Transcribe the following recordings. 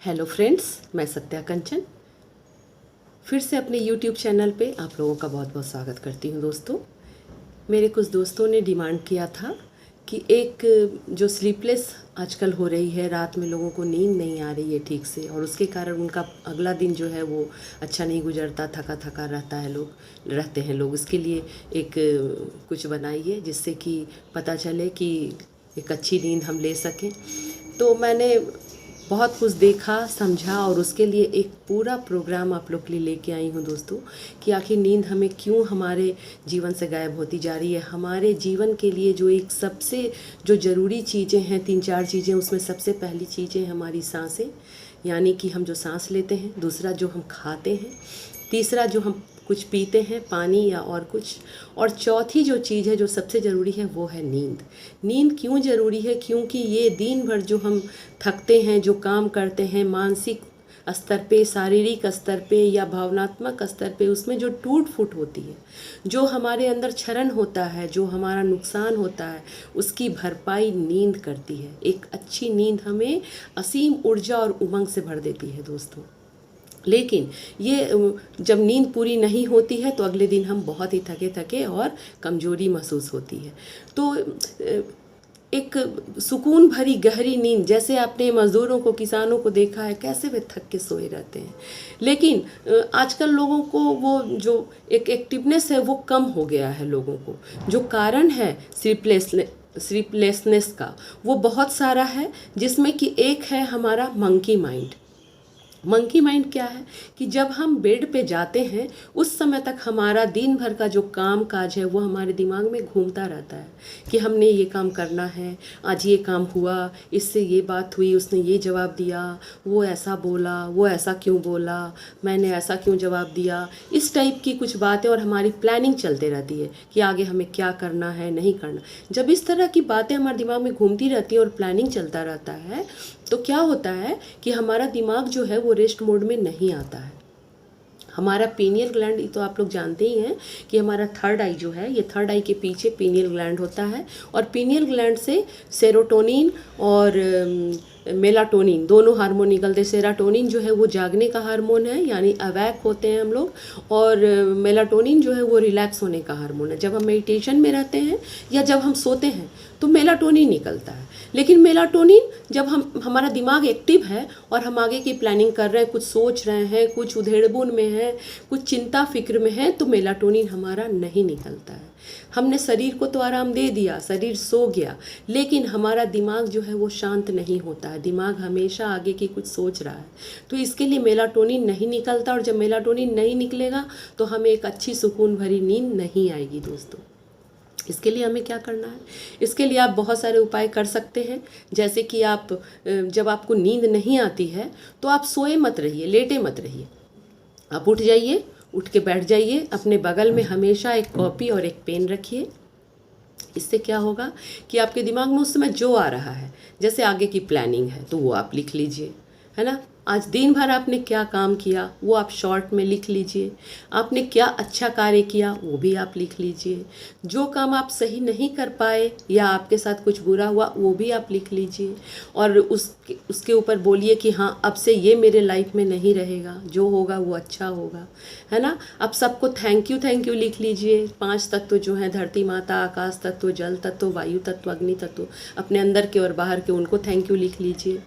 Hello friends, मैं सत्या कंचन फिर से अपने यूट्यूब चैनल पे आप लोगों का बहुत बहुत स्वागत करती हूँ। दोस्तों, मेरे कुछ दोस्तों ने डिमांड किया था कि एक जो स्लीपलेस आजकल हो रही है, रात में लोगों को नींद नहीं आ रही है ठीक से और उसके कारण उनका अगला दिन जो है वो अच्छा नहीं गुजरता, थका थका रहते हैं लोग। उसके लिए एक कुछ बनाइए जिससे कि पता चले कि एक अच्छी नींद हम ले सकें। तो मैंने बहुत कुछ देखा, समझा और उसके लिए एक पूरा प्रोग्राम आप लोग के लिए लेके आई हूँ दोस्तों, कि आखिर नींद हमें क्यों हमारे जीवन से गायब होती जा रही है। हमारे जीवन के लिए जो एक सबसे जो ज़रूरी चीज़ें हैं, 3-4 चीज़ें, उसमें सबसे पहली चीज़ें हमारी सांसें, यानी कि हम जो सांस लेते हैं, दूसरा जो हम खाते हैं, तीसरा जो हम कुछ पीते हैं, पानी या और कुछ, और चौथी जो चीज़ है जो सबसे ज़रूरी है वो है नींद। नींद क्यों ज़रूरी है? क्योंकि ये दिन भर जो हम थकते हैं, जो काम करते हैं, मानसिक स्तर पे, शारीरिक स्तर पे या भावनात्मक स्तर पे, उसमें जो टूट फूट होती है, जो हमारे अंदर क्षरण होता है, जो हमारा नुकसान होता है, उसकी भरपाई नींद करती है। एक अच्छी नींद हमें असीम ऊर्जा और उमंग से भर देती है दोस्तों। लेकिन ये जब नींद पूरी नहीं होती है तो अगले दिन हम बहुत ही थके थके और कमज़ोरी महसूस होती है। तो एक सुकून भरी गहरी नींद, जैसे आपने मज़दूरों को, किसानों को देखा है कैसे वे थक के सोए रहते हैं, लेकिन आजकल लोगों को वो जो एक एक्टिवनेस है वो कम हो गया है लोगों को। जो कारण है स्लीपलेसनेस का वो बहुत सारा है, जिसमें कि एक है हमारा मंकी माइंड। मंकी माइंड क्या है कि जब हम बेड पे जाते हैं उस समय तक हमारा दिन भर का जो काम काज है वो हमारे दिमाग में घूमता रहता है कि हमने ये काम करना है, आज ये काम हुआ, इससे ये बात हुई, उसने ये जवाब दिया, वो ऐसा बोला, वो ऐसा क्यों बोला, मैंने ऐसा क्यों जवाब दिया, इस टाइप की कुछ बातें, और हमारी प्लानिंग चलते रहती है कि आगे हमें क्या करना है, नहीं करना। जब इस तरह की बातें हमारे दिमाग में घूमती रहती हैं और प्लानिंग चलता रहता है तो क्या होता है कि हमारा दिमाग जो है वो रेस्ट मोड में नहीं आता है। हमारा पीनियल ग्लैंड, ये तो आप लोग जानते ही हैं कि हमारा थर्ड आई जो है, ये थर्ड आई के पीछे पीनियल ग्लैंड होता है, और पीनियल ग्लैंड से सेरोटोनिन और मेलाटोनिन दोनों हार्मोन निकलते। सेरोटोनिन जो है वो जागने का हार्मोन है, यानी अवैक होते हैं हम लोग, और मेलाटोनिन जो है वो रिलैक्स होने का हार्मोन है। जब हम मेडिटेशन में रहते हैं या जब हम सोते हैं तो मेलाटोनिन निकलता है, लेकिन मेलाटोनिन जब हमारा दिमाग एक्टिव है और हम आगे की प्लानिंग कर रहे हैं, कुछ सोच रहे हैं, कुछ उधेड़बुन में है, कुछ चिंता फिक्र में है, तो मेलाटोनिन हमारा नहीं निकलता है। हमने शरीर को तो आराम दे दिया, शरीर सो गया, लेकिन हमारा दिमाग जो है वो शांत नहीं होता है। दिमाग हमेशा आगे की कुछ सोच रहा है, तो इसके लिए मेलाटोनिन नहीं निकलता, और जब मेलाटोनिन नहीं निकलेगा तो हमें एक अच्छी सुकून भरी नींद नहीं आएगी दोस्तों। इसके लिए हमें क्या करना है? इसके लिए आप बहुत सारे उपाय कर सकते हैं। जैसे कि आप जब आपको नींद नहीं आती है तो आप सोए मत रहिए, लेटे मत रहिए, आप उठ जाइए, उठ के बैठ जाइए, अपने बगल में हमेशा एक कॉपी और एक पेन रखिए। इससे क्या होगा कि आपके दिमाग में उस समय जो आ रहा है, जैसे आगे की प्लानिंग है तो वो आप लिख लीजिए, है ना। आज दिन भर आपने क्या काम किया वो आप शॉर्ट में लिख लीजिए। आपने क्या अच्छा कार्य किया वो भी आप लिख लीजिए। जो काम आप सही नहीं कर पाए या आपके साथ कुछ बुरा हुआ वो भी आप लिख लीजिए, और उसके ऊपर बोलिए कि हाँ, अब से ये मेरे लाइफ में नहीं रहेगा, जो होगा वो अच्छा होगा, है ना। अब सबको थैंक यू लिख लीजिए। 5 तत्व जो हैं, धरती माता, आकाश तत्व, जल तत्व, वायु तत्व, अग्नि तत्व, अपने अंदर के और बाहर के, उनको थैंक यू लिख लीजिए।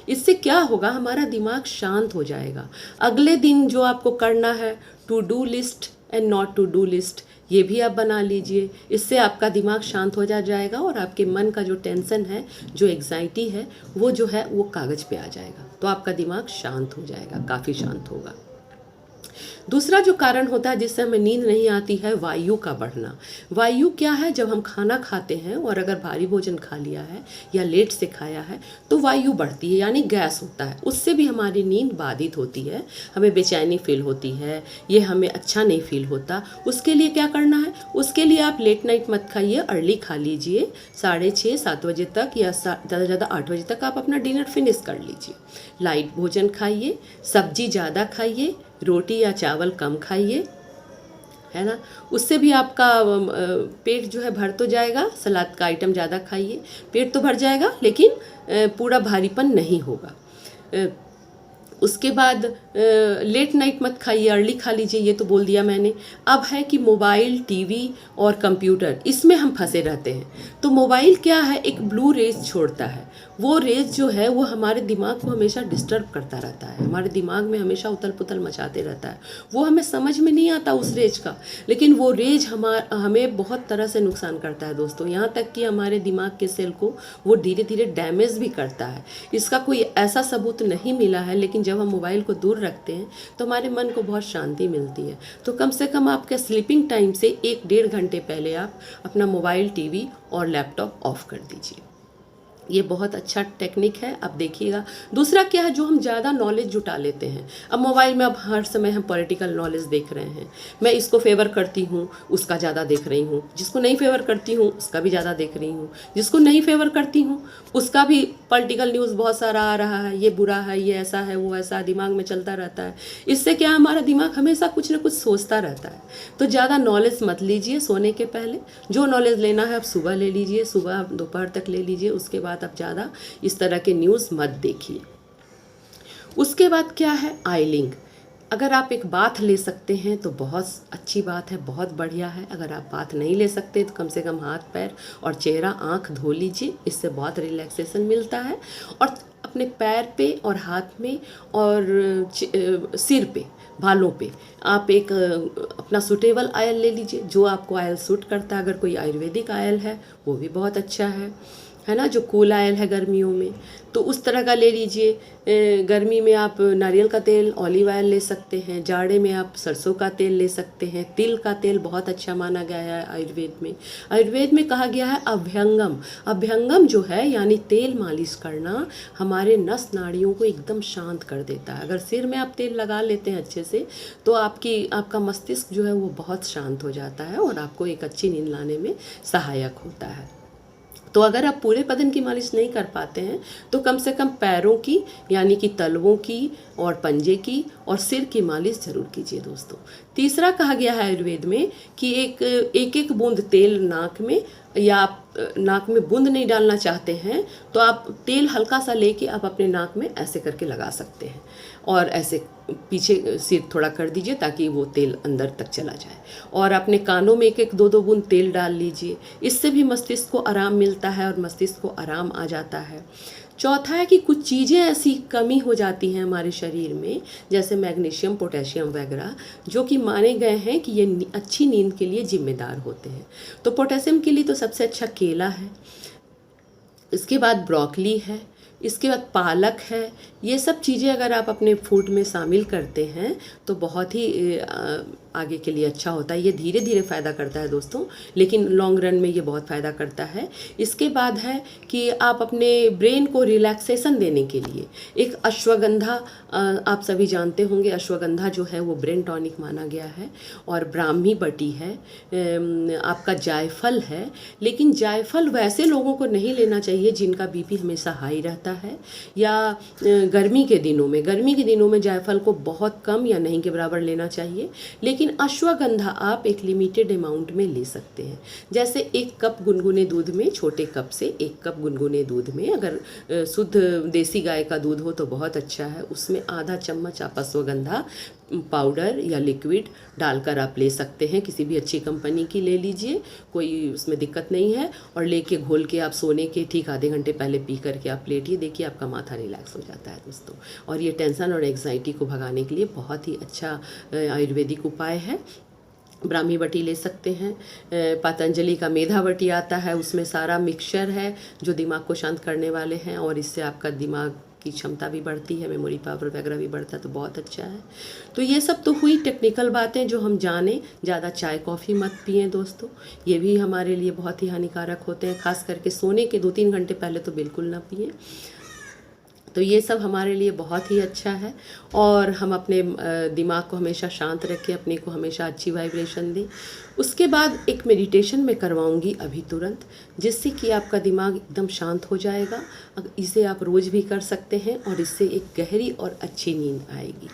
इससे क्या होगा, हमारा दिमाग शांत हो जाएगा। अगले दिन जो आपको करना है, to do list and not to do list, ये भी आप बना लीजिए। इससे आपका दिमाग शांत हो जाएगा और आपके मन का जो टेंशन है, जो एग्जाइटी है, वो जो है वो कागज़ पे आ जाएगा, तो आपका दिमाग शांत हो जाएगा, काफ़ी शांत होगा। दूसरा जो कारण होता है जिससे हमें नींद नहीं आती है, वायु का बढ़ना। वायु क्या है? जब हम खाना खाते हैं और अगर भारी भोजन खा लिया है या लेट से खाया है तो वायु बढ़ती है, यानी गैस होता है, उससे भी हमारी नींद बाधित होती है, हमें बेचैनी फील होती है, ये हमें अच्छा नहीं फील होता। उसके लिए क्या करना है? उसके लिए आप लेट नाइट मत खाइए, अर्ली खा लीजिए, 6:30-7 बजे तक या ज़्यादा से ज़्यादा 8 बजे तक आप अपना डिनर फिनिश कर लीजिए। लाइट भोजन खाइए, सब्जी ज़्यादा खाइए, रोटी या चावल कम खाइए, है ना। उससे भी आपका पेट जो है भर तो जाएगा। सलाद का आइटम ज़्यादा खाइए, पेट तो भर जाएगा लेकिन पूरा भारीपन नहीं होगा। उसके बाद लेट नाइट मत खाइए, अर्ली खा लीजिए, ये तो बोल दिया मैंने। अब है कि मोबाइल, टीवी और कंप्यूटर, इसमें हम फंसे रहते हैं। तो मोबाइल क्या है, एक ब्लू रेज छोड़ता है। वो रेज जो है वो हमारे दिमाग को हमेशा डिस्टर्ब करता रहता है, हमारे दिमाग में हमेशा उथल पुथल मचाते रहता है। वो हमें समझ में नहीं आता उस रेज का, लेकिन वो रेज हमें बहुत तरह से नुकसान करता है दोस्तों। यहाँ तक कि हमारे दिमाग के सेल को वो धीरे धीरे डैमेज भी करता है। इसका कोई ऐसा सबूत नहीं मिला है, लेकिन जब हम मोबाइल को दूर रखते हैं तो हमारे मन को बहुत शांति मिलती है। तो कम से कम आपके स्लीपिंग टाइम से 1-1.5 घंटे पहले आप अपना मोबाइल, टीवी और लैपटॉप ऑफ कर दीजिए। ये बहुत अच्छा टेक्निक है, आप देखिएगा। दूसरा क्या है, जो हम ज़्यादा नॉलेज जुटा लेते हैं। अब मोबाइल में अब हर समय हम पॉलिटिकल नॉलेज देख रहे हैं। मैं इसको फेवर करती हूँ, उसका ज़्यादा देख रही हूँ। जिसको नहीं फेवर करती हूँ उसका भी ज़्यादा देख रही हूँ। जिसको नहीं फेवर करती हूँ उसका भी पॉलिटिकल न्यूज़ बहुत सारा आ रहा है, ये बुरा है, ये ऐसा है, वो ऐसा, दिमाग में चलता रहता है। इससे क्या, हमारा दिमाग हमेशा कुछ ना कुछ सोचता रहता है। तो ज़्यादा नॉलेज मत लीजिए सोने के पहले। जो नॉलेज लेना है आप सुबह ले लीजिए, सुबह दोपहर तक ले लीजिए। उसके बाद आप ज़्यादा इस तरह के न्यूज़ मत देखिए। उसके बाद क्या है, आइलिंग। अगर आप एक बाथ ले सकते हैं तो बहुत अच्छी बात है, बहुत बढ़िया है। अगर आप बाथ नहीं ले सकते तो कम से कम हाथ, पैर और चेहरा, आँख धो लीजिए, इससे बहुत रिलैक्सेशन मिलता है। और अपने पैर पे और हाथ में और सिर पे, बालों पे आप एक अपना सूटेबल ऑयल ले लीजिए, जो आपको ऑयल सूट करता है। अगर कोई आयुर्वेदिक ऑयल है वो भी बहुत अच्छा है ना, जो कूल ऑयल है गर्मियों में, तो उस तरह का ले लीजिए। गर्मी में आप नारियल का तेल, ऑलिव ऑयल ले सकते हैं। जाड़े में आप सरसों का तेल ले सकते हैं। तिल का तेल बहुत अच्छा माना गया है आयुर्वेद में। आयुर्वेद में कहा गया है अभ्यंगम। अभ्यंगम जो है यानी तेल मालिश करना, हमारे नस नाड़ियों को एकदम शांत कर देता है। अगर सिर में आप तेल लगा लेते हैं अच्छे से तो आपका मस्तिष्क जो है वो बहुत शांत हो जाता है और आपको एक अच्छी नींद लाने में सहायक होता है। तो अगर आप पूरे बदन की मालिश नहीं कर पाते हैं तो कम से कम पैरों की यानी कि तलवों की और पंजे की और सिर की मालिश जरूर कीजिए दोस्तों। तीसरा कहा गया है आयुर्वेद में कि एक बूंद तेल नाक में, या आप नाक में बूंद नहीं डालना चाहते हैं तो आप तेल हल्का सा लेके आप अपने नाक में ऐसे करके लगा सकते हैं और ऐसे पीछे सिर थोड़ा कर दीजिए ताकि वो तेल अंदर तक चला जाए। और अपने कानों में 1-2 बूंद तेल डाल लीजिए, इससे भी मस्तिष्क को आराम मिलता है और मस्तिष्क को आराम आ जाता है। चौथा है कि कुछ चीज़ें ऐसी कमी हो जाती हैं हमारे शरीर में, जैसे मैग्नीशियम, पोटेशियम वगैरह, जो कि माने गए हैं कि ये अच्छी नींद के लिए जिम्मेदार होते हैं। तो पोटेशियम के लिए तो सबसे अच्छा केला है, इसके बाद ब्रोकली है, इसके बाद पालक है। ये सब चीज़ें अगर आप अपने फूड में शामिल करते हैं तो बहुत ही आगे के लिए अच्छा होता है। ये धीरे धीरे फ़ायदा करता है दोस्तों, लेकिन लॉन्ग रन में ये बहुत फ़ायदा करता है। इसके बाद है कि आप अपने ब्रेन को रिलैक्सेशन देने के लिए एक अश्वगंधा, आप सभी जानते होंगे अश्वगंधा जो है वो ब्रेन टॉनिक माना गया है। और ब्राह्मी बटी है, आपका जायफल है। लेकिन जायफल वैसे लोगों को नहीं लेना चाहिए जिनका बीपी हमेशा हाई रहता है, या गर्मी के दिनों में जायफल को बहुत कम या नहीं के बराबर लेना चाहिए। लेकिन अश्वगंधा आप एक लिमिटेड अमाउंट में ले सकते हैं। जैसे 1 कप गुनगुने दूध में, छोटे कप से 1 कप गुनगुने दूध में, अगर शुद्ध देसी गाय का दूध हो तो बहुत अच्छा है, उसमें आधा चम्मच आप अश्वगंधा पाउडर या लिक्विड डालकर आप ले सकते हैं। किसी भी अच्छी कंपनी की ले लीजिए, कोई उसमें दिक्कत नहीं है। और लेके घोल के आप सोने के ठीक आधे घंटे पहले पी करके आप लेटिए, देखिए आपका माथा रिलैक्स हो जाता है दोस्तों। और ये टेंशन और एंग्जाइटी को भगाने के लिए बहुत ही अच्छा आयुर्वेदिक उपाय है। ब्राह्मी बटी ले सकते हैं। पतंजलि का मेधा बटी आता है, उसमें सारा मिक्सचर है जो दिमाग को शांत करने वाले हैं और इससे आपका दिमाग की क्षमता भी बढ़ती है, मेमोरी पावर वगैरह भी बढ़ता है, तो बहुत अच्छा है। तो ये सब तो हुई टेक्निकल बातें जो हम जाने। ज़्यादा चाय कॉफ़ी मत पिए दोस्तों, ये भी हमारे लिए बहुत ही हानिकारक होते हैं। खास करके सोने के 2-3 घंटे पहले तो बिल्कुल ना पिए। तो ये सब हमारे लिए बहुत ही अच्छा है। और हम अपने दिमाग को हमेशा शांत रखें, अपने को हमेशा अच्छी वाइब्रेशन दें। उसके बाद एक मेडिटेशन मैं करवाऊंगी अभी तुरंत, जिससे कि आपका दिमाग एकदम शांत हो जाएगा। इसे आप रोज़ भी कर सकते हैं और इससे एक गहरी और अच्छी नींद आएगी।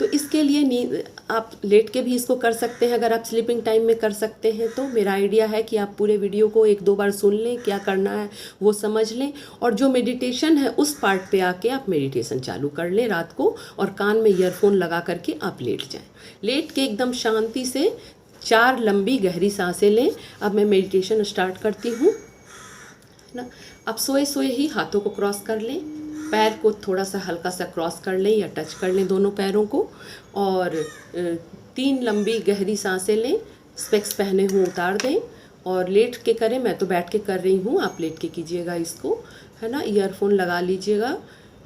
तो इसके लिए नींद आप लेट के भी इसको कर सकते हैं। अगर आप स्लीपिंग टाइम में कर सकते हैं तो मेरा आइडिया है कि आप पूरे वीडियो को 1-2 बार सुन लें, क्या करना है वो समझ लें, और जो मेडिटेशन है उस पार्ट पे आके आप मेडिटेशन चालू कर लें रात को, और कान में ईयरफोन लगा करके आप लेट जाएं। लेट के एकदम शांति से 4 लंबी गहरी सांसें लें। अब मैं मेडिटेशन स्टार्ट करती हूँ ना। अब सोए सोए ही हाथों को क्रॉस कर लें, पैर को थोड़ा सा हल्का सा क्रॉस कर लें या टच कर लें दोनों पैरों को, और 3 लंबी गहरी सांसें लें। स्पेक्स पहने हुए उतार दें और लेट के करें। मैं तो बैठ के कर रही हूँ, आप लेट के कीजिएगा इसको, है ना। ईयरफोन लगा लीजिएगा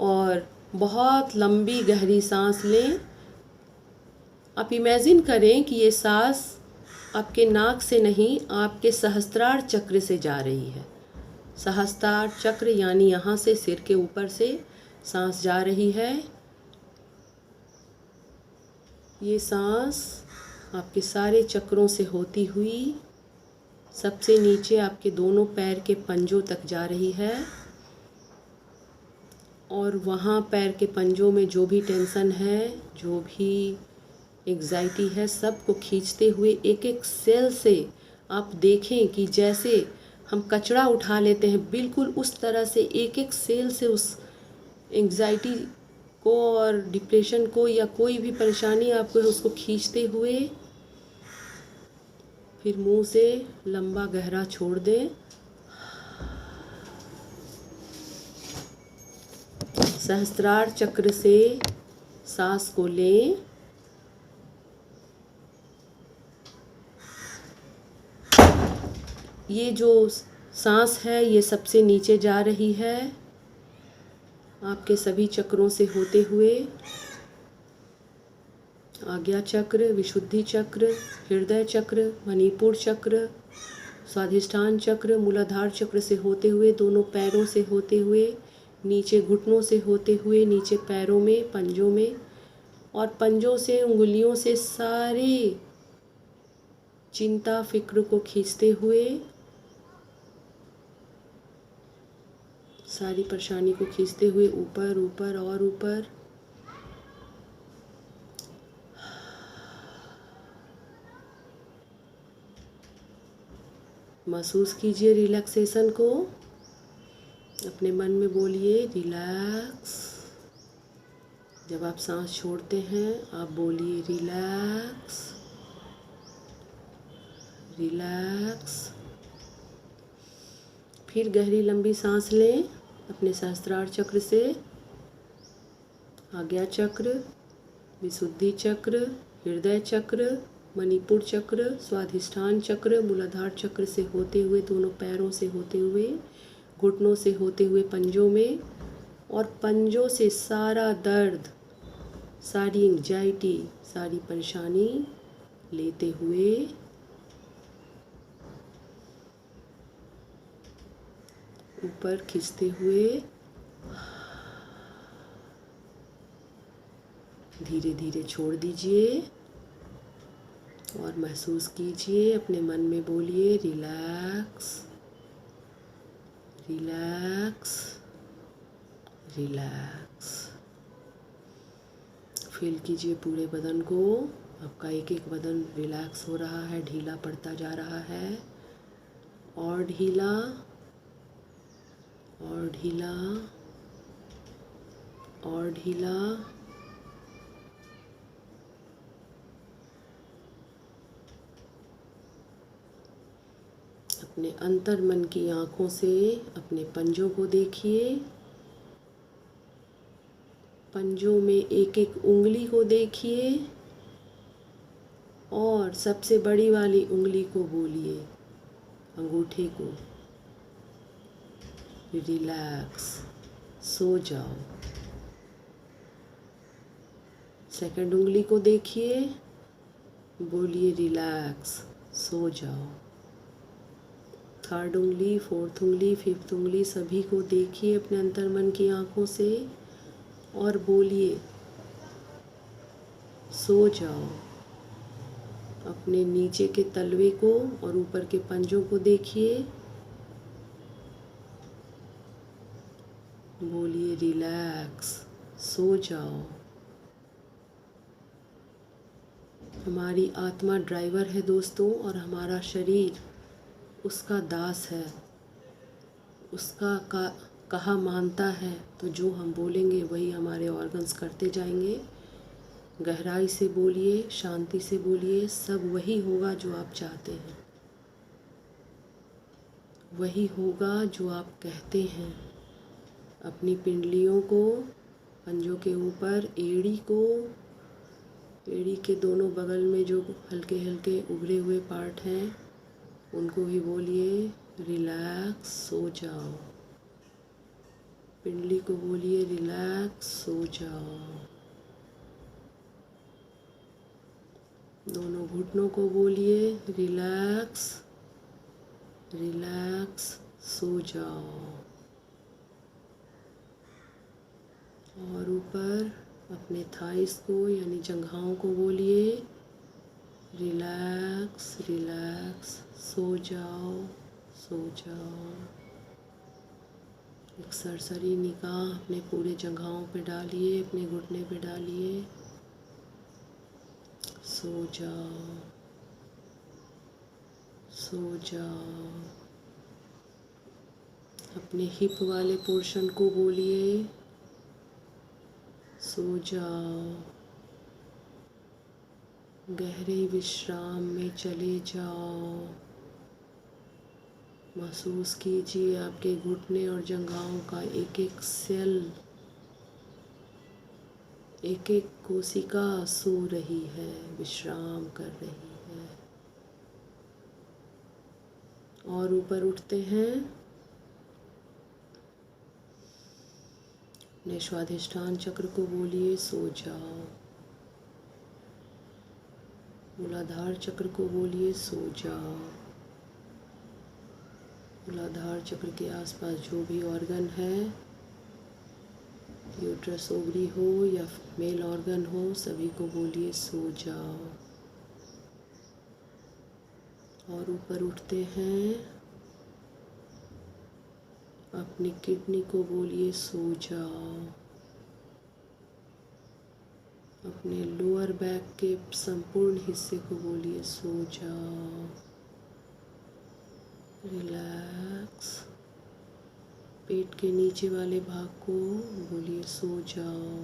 और बहुत लंबी गहरी सांस लें। आप इमेजिन करें कि ये सांस आपके नाक से नहीं, आपके सहस्त्रार चक्र से जा रही है। सहस्त्रार चक्र यानी यहाँ से सिर के ऊपर से सांस जा रही है। ये सांस आपके सारे चक्रों से होती हुई सबसे नीचे आपके दोनों पैर के पंजों तक जा रही है, और वहाँ पैर के पंजों में जो भी टेंशन है, जो भी एग्जाइटी है, सबको खींचते हुए एक एक सेल से आप देखें कि जैसे हम कचरा उठा लेते हैं, बिल्कुल उस तरह से एक एक सेल से उस एग्जाइटी को और डिप्रेशन को या कोई भी परेशानी आपको है उसको खींचते हुए फिर मुंह से लंबा गहरा छोड़ दें। सहस्त्रार चक्र से सांस को लें। ये जो सांस है ये सबसे नीचे जा रही है, आपके सभी चक्रों से होते हुए। आज्ञा चक्र, विशुद्धि चक्र, हृदय चक्र, मणिपुर चक्र, स्वाधिष्ठान चक्र, मूलाधार चक्र से होते हुए, दोनों पैरों से होते हुए, नीचे घुटनों से होते हुए, नीचे पैरों में, पंजों में, और पंजों से, उंगलियों से सारे चिंता फिक्र को खींचते हुए, सारी परेशानी को खींचते हुए ऊपर ऊपर और ऊपर। महसूस कीजिए रिलैक्सेशन को। अपने मन में बोलिए रिलैक्स। जब आप सांस छोड़ते हैं आप बोलिए रिलैक्स, रिलैक्स। फिर गहरी लंबी सांस लें अपने सहस्त्रार चक्र से। आज्ञा चक्र, विशुद्धि चक्र, हृदय चक्र, मणिपुर चक्र, स्वाधिष्ठान चक्र, मूलाधार चक्र से होते हुए, दोनों पैरों से होते हुए, घुटनों से होते हुए पंजों में, और पंजों से सारा दर्द, सारी एंजाइटी, सारी परेशानी लेते हुए ऊपर खींचते हुए धीरे धीरे छोड़ दीजिए और महसूस कीजिए। अपने मन में बोलिए रिलैक्स, रिलैक्स, रिलैक्स। फील कीजिए पूरे बदन को। आपका एक एक बदन रिलैक्स हो रहा है, ढीला पड़ता जा रहा है, और ढीला और ढीला और ढीला। अपने अंतर मन की आँखों से अपने पंजों को देखिए। पंजों में एक एक उंगली को देखिए, और सबसे बड़ी वाली उंगली को बोलिए, अंगूठे को, रिलैक्स, सो जाओ। सेकंड उंगली को देखिए, बोलिए रिलैक्स, सो जाओ। थर्ड उंगली, फोर्थ उंगली, फिफ्थ उंगली, सभी को देखिए अपने अंतर्मन की आंखों से और बोलिए सो जाओ। अपने नीचे के तलवे को और ऊपर के पंजों को देखिए, बोलिए रिलैक्स, सो जाओ। हमारी आत्मा ड्राइवर है दोस्तों, और हमारा शरीर उसका दास है, उसका कहा मानता है। तो जो हम बोलेंगे वही हमारे ऑर्गन्स करते जाएंगे। गहराई से बोलिए, शांति से बोलिए, सब वही होगा जो आप चाहते हैं, वही होगा जो आप कहते हैं। अपनी पिंडलियों को, पंजों के ऊपर, एड़ी के दोनों बगल में जो हल्के हल्के उभरे हुए पार्ट हैं उनको भी बोलिए रिलैक्स, सो जाओ। पिंडली को बोलिए रिलैक्स, सो जाओ। दोनों घुटनों को बोलिए रिलैक्स, रिलैक्स, सो जाओ। और ऊपर अपने थाइस को यानी जंघाओं को बोलिए रिलैक्स, रिलैक्स, सो जाओ, सो जाओ। एक सरसरी निगाह अपने पूरे जंघाओं पे डालिए, अपने घुटने पे डालिए, सो जाओ, सो जाओ। अपने हिप वाले पोर्शन को बोलिए सो जाओ। गहरे विश्राम में चले जाओ। महसूस कीजिए आपके घुटने और जंघाओं का एक एक सेल, एक एक कोशिका सो रही है, विश्राम कर रही है। और ऊपर उठते हैं, अपने स्वाधिष्ठान चक्र को बोलिए सो जाओ। मूलाधार चक्र को बोलिए सो जाओ। मूलाधार चक्र के आसपास जो भी ऑर्गन है, यूट्रस, ओवरी हो या मेल ऑर्गन हो, सभी को बोलिए सो जाओ। और ऊपर उठते हैं, अपनी किडनी को बोलिए सो जाओ। अपने लोअर बैक के संपूर्ण हिस्से को बोलिए सो जाओ, रिलैक्स। पेट के नीचे वाले भाग को बोलिए सो जाओ।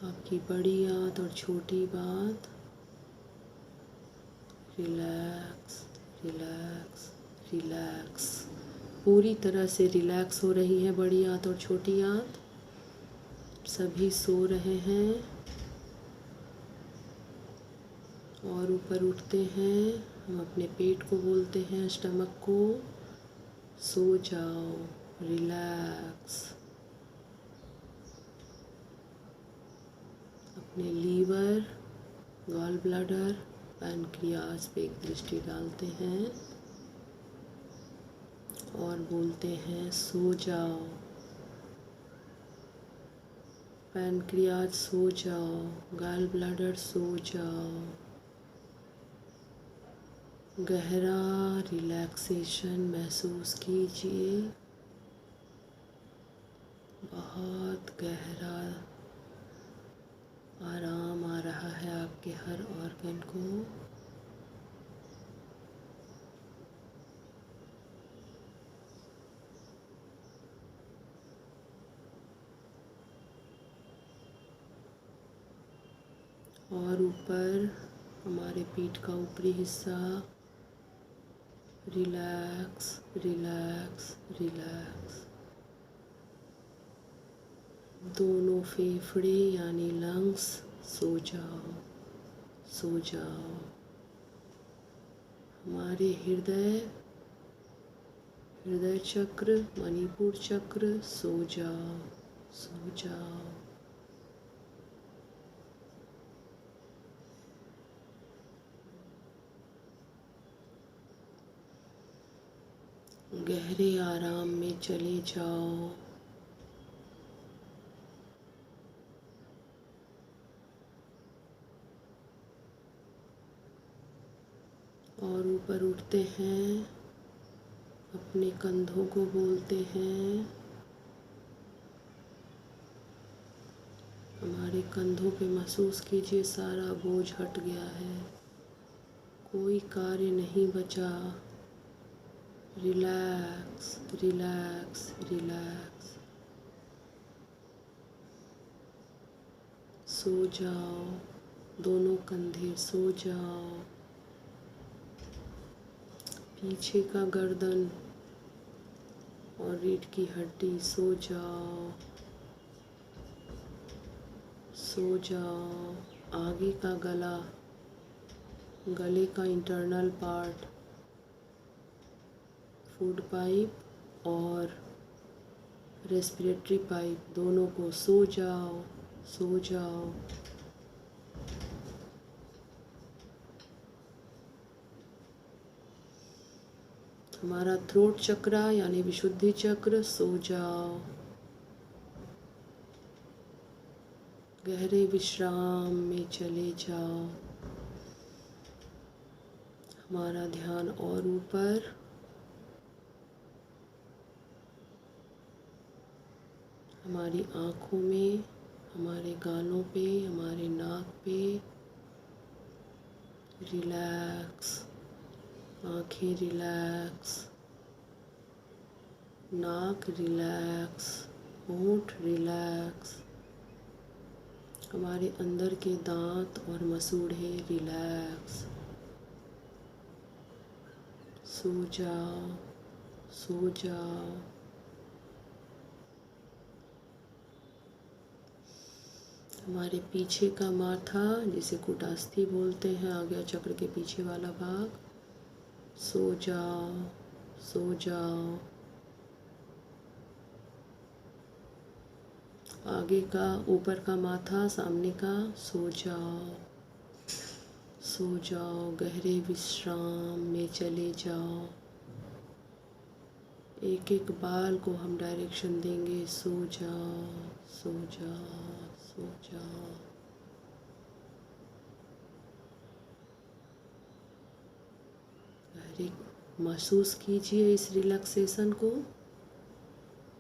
आपकी बड़ी आंत और छोटी बात, रिलैक्स, रिलैक्स, रिलैक्स। पूरी तरह से रिलैक्स हो रही है बड़ी आंत और छोटी आंत, सभी सो रहे हैं। और ऊपर उठते हैं, हम अपने पेट को बोलते हैं, स्टमक को, सो जाओ, रिलैक्स। अपने लीवर, गॉल ब्लैडर, पैनक्रियाज पे एक दृष्टि डालते हैं और बोलते हैं सो जाओ। पैनक्रियाज सो जाओ, गॉल ब्लैडर सो जाओ। गहरा रिलैक्सेशन महसूस कीजिए, बहुत गहरा आराम आ रहा है आपके हर ऑर्गन को। और ऊपर हमारे पीठ का ऊपरी हिस्सा, रिलैक्स, रिलैक्स, रिलैक्स। दोनों फेफड़े यानी लंग्स सो जाओ, सो जाओ। हमारे हृदय चक्र, मणिपुर चक्र सो जाओ, सो जाओ। गहरे आराम में चले जाओ। और ऊपर उठते हैं, अपने कंधों को बोलते हैं हमारे कंधों पे महसूस कीजिए सारा बोझ हट गया है, कोई कार्य नहीं बचा। Relax relax relax. सो जाओ, दोनों कंधे सो जाओ। पीछे का गर्दन और रीढ़ की हड्डी सो जाओ, सो जाओ। आगे का गला, गले का इंटरनल पार्ट, फूड पाइप और रेस्पिरेटरी पाइप, दोनों को सो जाओ, सो जाओ। हमारा थ्रोट चक्र यानी विशुद्धि चक्र सो जाओ। गहरे विश्राम में चले जाओ। हमारा ध्यान और ऊपर, हमारी आँखों में, हमारे गालों पे, हमारे नाक पे। रिलैक्स, आँखें रिलैक्स, नाक रिलैक्स, होंठ रिलैक्स, हमारे अंदर के दांत और मसूड़े रिलैक्स। सो जाओ, सो जाओ। हमारे पीछे का माथा, जिसे कुटास्थि बोलते हैं, आज्ञा चक्र के पीछे वाला भाग, सो जाओ, सो जाओ। आगे का, ऊपर का माथा, सामने का, सो जाओ, सो जाओ। गहरे विश्राम में चले जाओ। एक एक बाल को हम डायरेक्शन देंगे, सो जाओ, सो जाओ, सो जाओ। गहरे महसूस कीजिए इस रिलैक्सेशन को।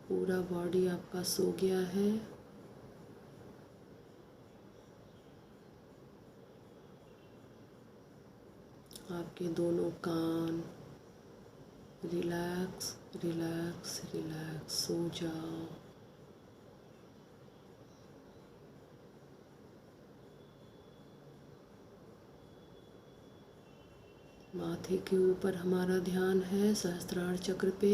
पूरा बॉडी आपका सो गया है। आपके दोनों कान रिलैक्स रिलैक्स रिलैक्स, सो जाओ। माथे के ऊपर हमारा ध्यान है, सहस्त्रार चक्र पे।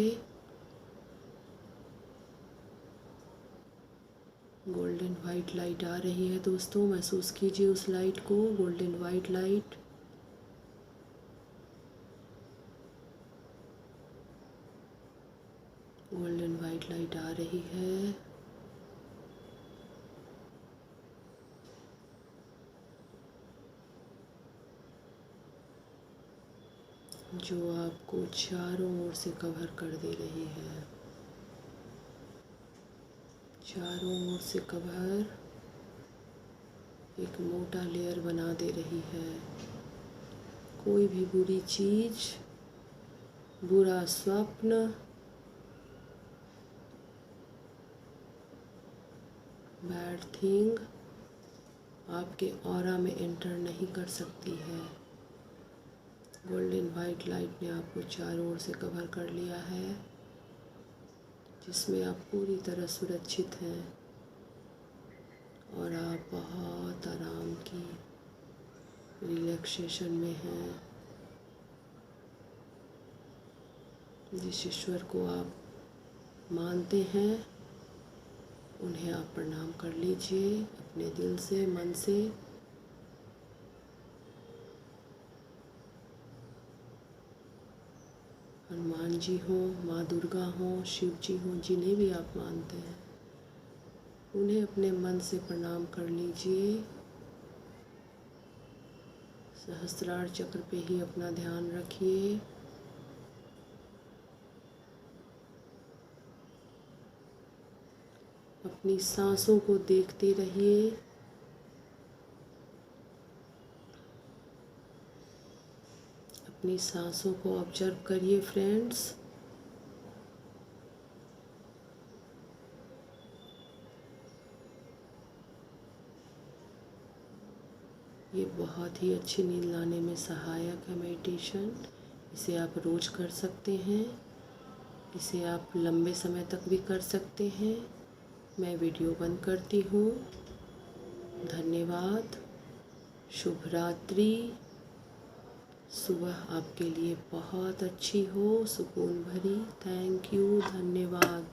गोल्डन वाइट लाइट आ रही है दोस्तों, महसूस कीजिए उस लाइट को, golden white light. Golden white light आ रही है। जो आपको चारों ओर से कवर कर दे रही है, चारों ओर से कवर, एक मोटा लेयर बना दे रही है। कोई भी बुरी चीज, बुरा स्वप्न, बैड थिंग आपके ऑरा में एंटर नहीं कर सकती है। गोल्डन वाइट लाइट ने आपको चारों ओर से कवर कर लिया है, जिसमें आप पूरी तरह सुरक्षित हैं और आप बहुत आराम की रिलैक्सेशन में हैं। जिस ईश्वर को आप मानते हैं, उन्हें आप प्रणाम कर लीजिए अपने दिल से, मन से। हनुमान जी हों, माँ दुर्गा हों, शिव जी हों, जिन्हें भी आप मानते हैं, उन्हें अपने मन से प्रणाम कर लीजिए। सहस्त्रार चक्र पे ही अपना ध्यान रखिए। अपनी सांसों को देखते रहिए। अपनी सांसों को ऑब्जर्व करिए फ्रेंड्स। ये बहुत ही अच्छी नींद लाने में सहायक है मेडिटेशन। इसे आप रोज़ कर सकते हैं। इसे आप लंबे समय तक भी कर सकते हैं। मैं वीडियो बंद करती हूँ। धन्यवाद। शुभ रात्रि। सुबह आपके लिए बहुत अच्छी हो, सुकून भरी। Thank you. धन्यवाद।